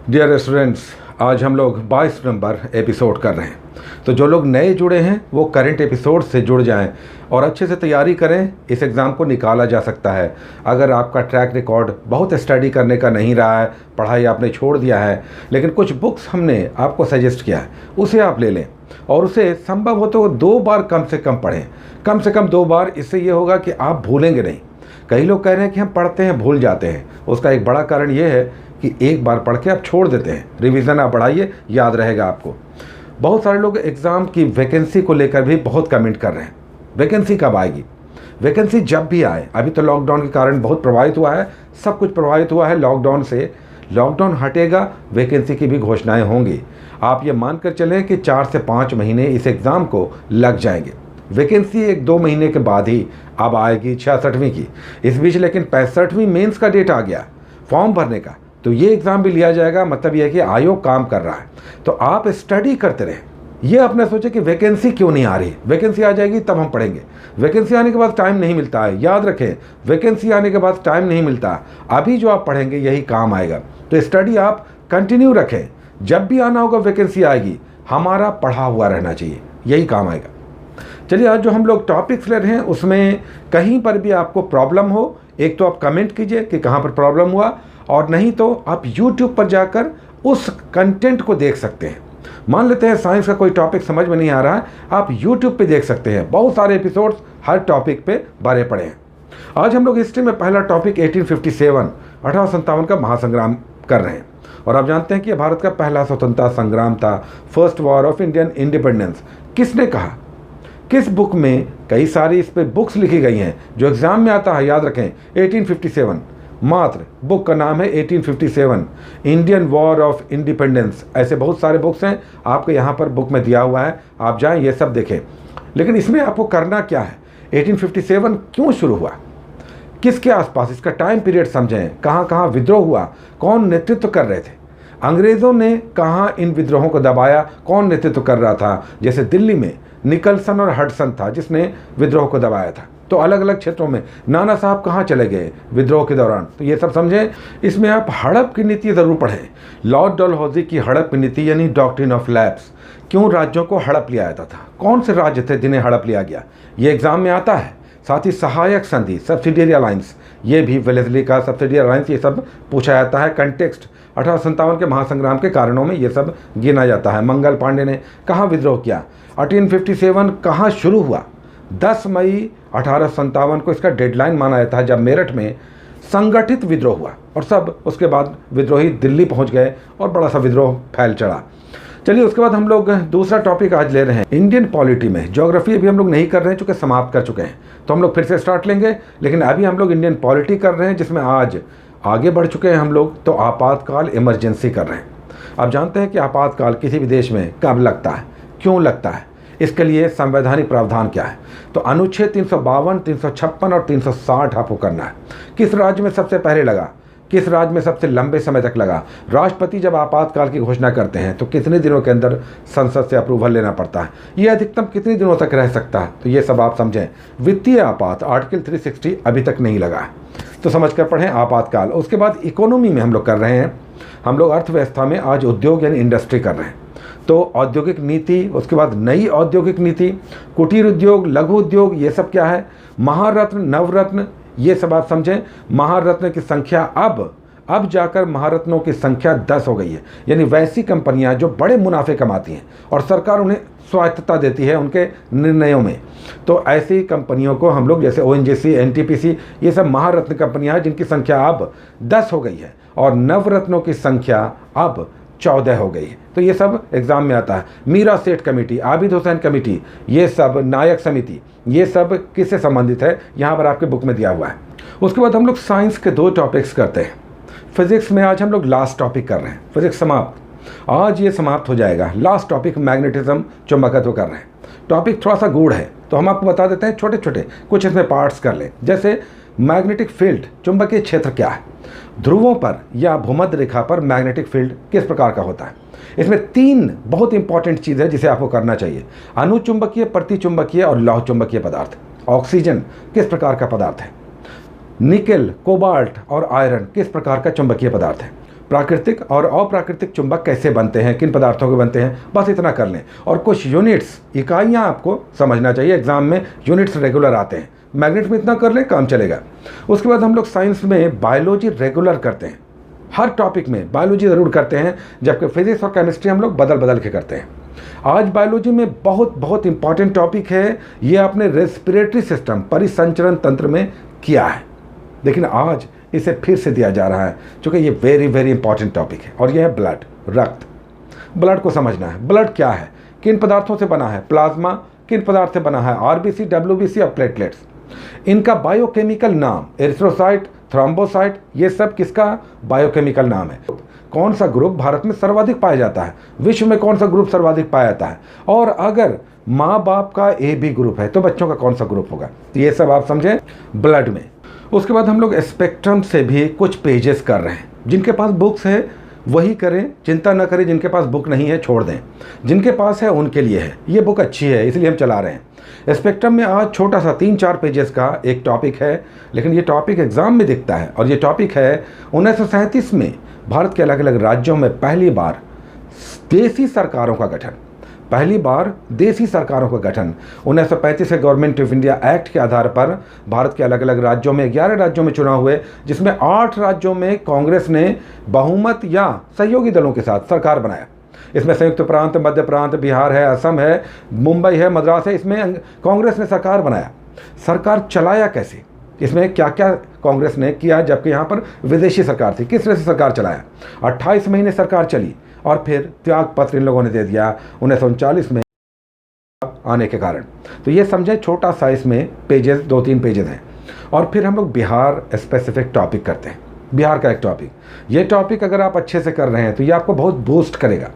Dear students, आज हम लोग 22 नंबर एपिसोड कर रहे हैं। तो जो लोग नए जुड़े हैं वो करंट एपिसोड से जुड़ जाएं और अच्छे से तैयारी करें। इस एग्ज़ाम को निकाला जा सकता है। अगर आपका ट्रैक रिकॉर्ड बहुत स्टडी करने का नहीं रहा है, पढ़ाई आपने छोड़ दिया है, लेकिन कुछ बुक्स हमने आपको सजेस्ट किया है, उसे आप ले लें और उसे संभव हो तो 2 बार कम से कम पढ़ें। कम से कम 2 बार। इससे ये होगा कि आप भूलेंगे नहीं। कई लोग कह रहे हैं कि हम पढ़ते हैं भूल जाते हैं। उसका एक बड़ा कारण ये है कि एक बार पढ़ के आप छोड़ देते हैं। रिवीजन आप बढ़ाइए, याद रहेगा आपको। बहुत सारे लोग एग्ज़ाम की वैकेंसी को लेकर भी बहुत कमेंट कर रहे हैं। वैकेंसी कब आएगी? वैकेंसी जब भी आए। अभी तो लॉकडाउन के कारण बहुत प्रभावित हुआ है, सब कुछ प्रभावित हुआ है लॉकडाउन से। लॉकडाउन हटेगा, वैकेंसी की भी घोषणाएं होंगी। आप ये मानकर चलें कि 4 से 5 महीने इस एग्ज़ाम को लग जाएंगे। वैकेंसी 1-2 महीने के बाद ही अब आएगी 66वीं की। इस बीच लेकिन 65वीं मेंस का डेट आ गया फॉर्म भरने का, तो ये एग्ज़ाम भी लिया जाएगा। मतलब यह है कि आयोग काम कर रहा है, तो आप स्टडी करते रहें। ये अपने सोचे कि वैकेंसी क्यों नहीं आ रही। वैकेंसी आ जाएगी तब हम पढ़ेंगे। वैकेंसी आने के बाद टाइम नहीं मिलता है, याद रखें। वैकेंसी आने के बाद टाइम नहीं मिलता। अभी जो आप पढ़ेंगे यही काम आएगा। तो स्टडी आप कंटिन्यू रखें। जब भी आना होगा वैकेंसी आएगी, हमारा पढ़ा हुआ रहना चाहिए, यही काम आएगा। चलिए, आज जो हम लोग टॉपिक्स ले रहे हैं उसमें कहीं पर भी आपको प्रॉब्लम हो, एक तो आप कमेंट कीजिए कि कहाँ पर प्रॉब्लम हुआ, और नहीं तो आप YouTube पर जाकर उस कंटेंट को देख सकते हैं। मान लेते हैं साइंस का कोई टॉपिक समझ में नहीं आ रहा है, आप YouTube पे देख सकते हैं। बहुत सारे एपिसोड्स हर टॉपिक पे भरे पड़े हैं। आज हम लोग हिस्ट्री में पहला टॉपिक 1857 का महासंग्राम कर रहे हैं। और आप जानते हैं कि यह भारत का पहला स्वतंत्रता संग्राम था, first war of Indian independence. किसने कहा, किस बुक में? कई सारी इस पर बुक्स लिखी गई हैं जो एग्जाम में आता है, याद रखें। 1857 मात्र बुक का नाम है 1857 इंडियन वॉर ऑफ इंडिपेंडेंस। ऐसे बहुत सारे बुक्स हैं, आपको यहाँ पर बुक में दिया हुआ है, आप जाएं ये सब देखें। लेकिन इसमें आपको करना क्या है? 1857 क्यों शुरू हुआ, किसके आसपास, इसका टाइम पीरियड समझें। कहाँ कहाँ विद्रोह हुआ, कौन नेतृत्व कर रहे थे, अंग्रेज़ों ने कहाँ इन विद्रोहों को दबाया, कौन नेतृत्व कर रहा था। जैसे दिल्ली में निकलसन और हडसन था जिसने विद्रोह को दबाया था। तो अलग अलग क्षेत्रों में नाना साहब कहाँ चले गए विद्रोह के दौरान, तो ये सब समझें। इसमें आप हड़प की नीति ज़रूर पढ़ें। लॉर्ड डलहौजी की हड़प की नीति यानी डॉक्ट्रिन ऑफ लैप्स। क्यों राज्यों को हड़प लिया जाता था, कौन से राज्य थे जिन्हें हड़प लिया गया, ये एग्जाम में आता है। साथ ही सहायक संधि, सब्सिडियरी अलायंस, ये भी वेलेस्ली का सब्सिडियरी अलायंस, ये सब पूछा जाता है। कंटेक्स्ट 1857 के महासंग्राम के कारणों में ये सब गिना जाता है। मंगल पांडे ने कहाँ विद्रोह किया, 1857 कहाँ शुरू हुआ। 10 मई 1857 को इसका डेडलाइन माना जाता है जब मेरठ में संगठित विद्रोह हुआ, और सब उसके बाद विद्रोही दिल्ली पहुंच गए और बड़ा सा विद्रोह फैल चढ़ा। चलिए, उसके बाद हम लोग दूसरा टॉपिक आज ले रहे हैं इंडियन पॉलिटी में। ज्योग्राफी अभी हम लोग नहीं कर रहे हैं चूँकि समाप्त कर चुके हैं, तो हम लोग फिर से स्टार्ट लेंगे। लेकिन अभी हम लोग इंडियन पॉलिटी कर रहे हैं जिसमें आज आगे बढ़ चुके हैं हम लोग। तो आपातकाल, इमरजेंसी कर रहे हैं। आप जानते हैं कि आपातकाल किसी भी देश में कब लगता है, क्यों लगता है, इसके लिए संवैधानिक प्रावधान क्या है। तो अनुच्छेद 352, 356 और 360 आपको करना है। किस राज्य में सबसे पहले लगा, किस राज्य में सबसे लंबे समय तक लगा। राष्ट्रपति जब आपातकाल की घोषणा करते हैं तो कितने दिनों के अंदर संसद से अप्रूवल लेना पड़ता है, ये अधिकतम कितने दिनों तक रह सकता है, तो ये सब आप समझें। वित्तीय आपात आर्टिकल 360 अभी तक नहीं लगा है, तो समझ कर पढ़ें आपातकाल। उसके बाद इकोनॉमी में हम लोग कर रहे हैं, हम लोग अर्थव्यवस्था में आज उद्योग यानी इंडस्ट्री कर रहे हैं। तो औद्योगिक नीति, उसके बाद नई औद्योगिक नीति, कुटीर उद्योग, लघु उद्योग, ये सब क्या है। महारत्न, नवरत्न, ये सब आप समझें। महारत्न की संख्या अब जाकर महारत्नों की संख्या 10 हो गई है। यानी वैसी कंपनियां जो बड़े मुनाफे कमाती हैं और सरकार उन्हें स्वायत्तता देती है उनके निर्णयों में। तो ऐसी कंपनियों को हम लोग, जैसे ONGC, NTPC, ये सब महारत्न कंपनियां हैं जिनकी संख्या अब 10 हो गई है, और नवरत्नों की संख्या अब 14 हो गई है। तो ये सब एग्जाम में आता है। मीरा सेठ कमेटी, आबिद हुसैन कमेटी, ये सब नायक समिति, ये सब किससे संबंधित है, यहाँ पर आपके बुक में दिया हुआ है। उसके बाद हम लोग साइंस के 2 टॉपिक्स करते हैं। फिजिक्स में आज हम लोग लास्ट टॉपिक कर रहे हैं, फिजिक्स समाप्त, आज ये समाप्त हो जाएगा। लास्ट टॉपिक मैग्नेटिज्म, चुंबकत्व कर रहे हैं। टॉपिक थोड़ा सा गूढ़ है, तो हम आपको बता देते हैं छोटे छोटे कुछ इसमें पार्ट्स कर लें। जैसे मैग्नेटिक फील्ड, चुंबकीय क्षेत्र क्या है, ध्रुवों पर या भूमध्य रेखा पर मैग्नेटिक फील्ड किस प्रकार का होता है। इसमें 3 बहुत इंपॉर्टेंट चीज़ है जिसे आपको करना चाहिए। अनुचुंबकीय, प्रतिचुंबकीय और लौह चुंबकीय पदार्थ। ऑक्सीजन किस प्रकार का पदार्थ है, निकेल, कोबाल्ट और आयरन किस प्रकार का चुंबकीय पदार्थ है, प्राकृतिक और अप्राकृतिक चुंबक कैसे बनते हैं, किन पदार्थों के बनते हैं, बस इतना कर लें। और कुछ यूनिट्स, इकाइयाँ आपको समझना चाहिए, एग्जाम में यूनिट्स रेगुलर आते हैं, मैग्नेट में इतना कर लें काम चलेगा। उसके बाद हम लोग साइंस में बायोलॉजी रेगुलर करते हैं, हर टॉपिक में बायोलॉजी ज़रूर करते हैं, जबकि फिजिक्स और केमिस्ट्री हम लोग बदल बदल के करते हैं। आज बायोलॉजी में बहुत इंपॉर्टेंट टॉपिक है, ये आपने रेस्पिरेटरी सिस्टम, परिसंचरण तंत्र में किया है, लेकिन आज इसे फिर से दिया जा रहा है, क्योंकि ये वेरी इंपॉर्टेंट टॉपिक है। और यह है ब्लड, रक्त। ब्लड को समझना है, ब्लड क्या है, किन पदार्थों से बना है, प्लाज्मा किन पदार्थ से बना है, आरबीसी, डब्ल्यूबीसी और प्लेटलेट्स, इनका बायोकेमिकल नाम, एरिथ्रोसाइट, थ्रोम्बोसाइट, ये सब किसका बायोकेमिकल नाम है। कौन सा ग्रुप भारत में सर्वाधिक पाया जाता है, विश्व में कौन सा ग्रुप सर्वाधिक पाया जाता है, और अगर माँ बाप का ए बी ग्रुप है तो बच्चों का कौन सा ग्रुप होगा, ये सब आप समझें ब्लड में। उसके बाद हम लोग स्पेक्ट्रम से भी कुछ पेजेस कर रहे हैं, जिनके पास बुक्स है वही करें, चिंता न करें, जिनके पास बुक नहीं है छोड़ दें, जिनके पास है उनके लिए है, ये बुक अच्छी है इसलिए हम चला रहे हैं। स्पेक्ट्रम में आज छोटा सा 3-4 पेजेस का एक टॉपिक है, लेकिन ये टॉपिक एग्जाम में दिखता है, और ये टॉपिक है 1937 में भारत के अलग अलग राज्यों में पहली बार देसी सरकारों का गठन, पहली बार देसी सरकारों का गठन 1935 के गवर्नमेंट ऑफ इंडिया एक्ट के आधार पर भारत के अलग अलग राज्यों में 11 राज्यों में चुनाव हुए, जिसमें 8 राज्यों में कांग्रेस ने बहुमत या सहयोगी दलों के साथ सरकार बनाया। इसमें संयुक्त प्रांत, मध्य प्रांत, बिहार है, असम है, मुंबई है, मद्रास है, इसमें कांग्रेस ने सरकार बनाया। सरकार चलाया कैसे, इसमें क्या क्या कांग्रेस ने किया, जबकि यहाँ पर विदेशी सरकार थी, किस तरह से सरकार चलाया। 28 महीने सरकार चली और फिर त्याग पत्र इन लोगों ने दे दिया 1939 में आने के कारण। तो ये समझे, छोटा सा इसमें पेजेस 2-3 पेजेस हैं। और फिर हम लोग बिहार स्पेसिफिक टॉपिक करते हैं, बिहार का एक टॉपिक। ये टॉपिक अगर आप अच्छे से कर रहे हैं तो ये आपको बहुत बूस्ट करेगा।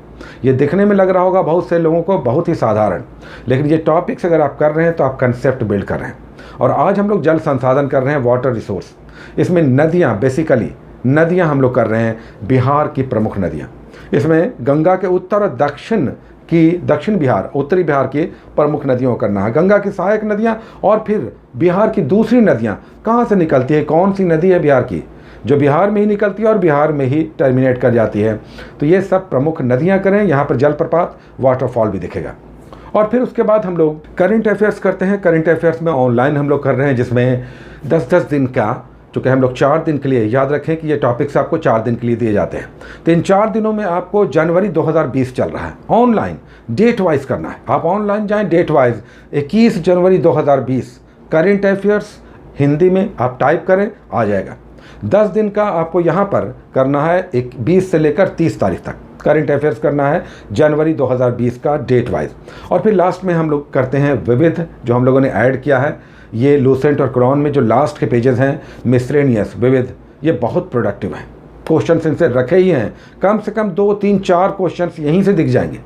ये दिखने में लग रहा होगा बहुत से लोगों को बहुत ही साधारण, लेकिन ये टॉपिक्स अगर आप कर रहे हैं तो आप कंसेप्ट बिल्ड कर रहे हैं। और आज हम लोग जल संसाधन कर रहे हैं, वाटर रिसोर्स। इसमें नदियाँ, बेसिकली नदियाँ हम लोग कर रहे हैं, बिहार की प्रमुख नदियाँ। इसमें गंगा के उत्तर और दक्षिण बिहार, उत्तरी बिहार की प्रमुख नदियों को करना है, गंगा की सहायक नदियाँ, और फिर बिहार की दूसरी नदियाँ कहाँ से निकलती है, कौन सी नदी है बिहार की जो बिहार में ही निकलती है और बिहार में ही टर्मिनेट कर जाती है। तो ये सब प्रमुख नदियाँ करें, यहाँ पर जलप्रपात, वाटरफॉल भी दिखेगा। और फिर उसके बाद हम लोग करंट अफेयर्स करते हैं। करंट अफेयर्स में ऑनलाइन हम लोग कर रहे हैं, जिसमें 10-10 दिन का, चूँकि हम लोग 4 दिन के लिए, याद रखें कि ये टॉपिक्स आपको 4 दिन के लिए दिए जाते हैं। तो इन 4 दिनों में आपको जनवरी 2020 चल रहा है, ऑनलाइन डेट वाइज करना है। आप ऑनलाइन जाएं, डेट वाइज 21 जनवरी 2020 करंट अफेयर्स हिंदी में आप टाइप करें, आ जाएगा। 10 दिन का आपको यहाँ पर करना है, 20 से लेकर 30 तारीख तक करंट अफेयर्स करना है जनवरी 2020 का डेट वाइज। और फिर लास्ट में हम लोग करते हैं विविध, जो हम लोगों ने ऐड किया है, ये लूसेंट और क्रॉन में जो लास्ट के पेजेस हैं, मिसलेनियस, विविध, ये बहुत प्रोडक्टिव हैं। क्वेश्चन इनसे रखे ही हैं, कम से कम 2-3-4 क्वेश्चन यहीं से दिख जाएंगे।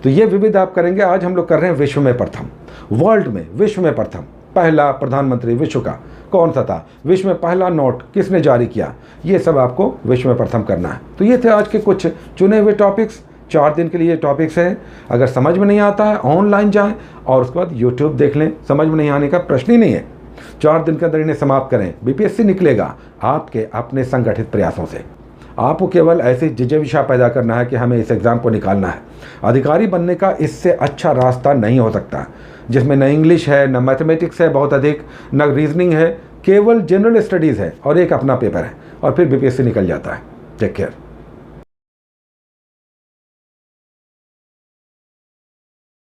तो ये विविध आप करेंगे। आज हम लोग कर रहे हैं विश्व में प्रथम, वर्ल्ड में विश्व में प्रथम, पहला प्रधानमंत्री विश्व का कौन सा था, विश्व में पहला नोट किसने जारी किया, ये सब आपको विश्व में प्रथम करना है। तो ये थे आज के कुछ चुने हुए टॉपिक्स, 4 दिन के लिए टॉपिक्स हैं। अगर समझ में नहीं आता है, ऑनलाइन जाएं और उसके बाद यूट्यूब देख लें, समझ में नहीं आने का प्रश्न ही नहीं है। 4 दिन के अंदर इन्हें समाप्त करें, बीपीएससी निकलेगा आपके अपने संगठित प्रयासों से। आपको केवल ऐसी जिज्ञासा पैदा करना है कि हमें इस एग्ज़ाम को निकालना है। अधिकारी बनने का इससे अच्छा रास्ता नहीं हो सकता, जिसमें न इंग्लिश है, न मैथमेटिक्स है बहुत अधिक, न रीजनिंग है, केवल जनरल स्टडीज़ है और एक अपना पेपर है, और फिर बीपीएससी निकल जाता है। Take care.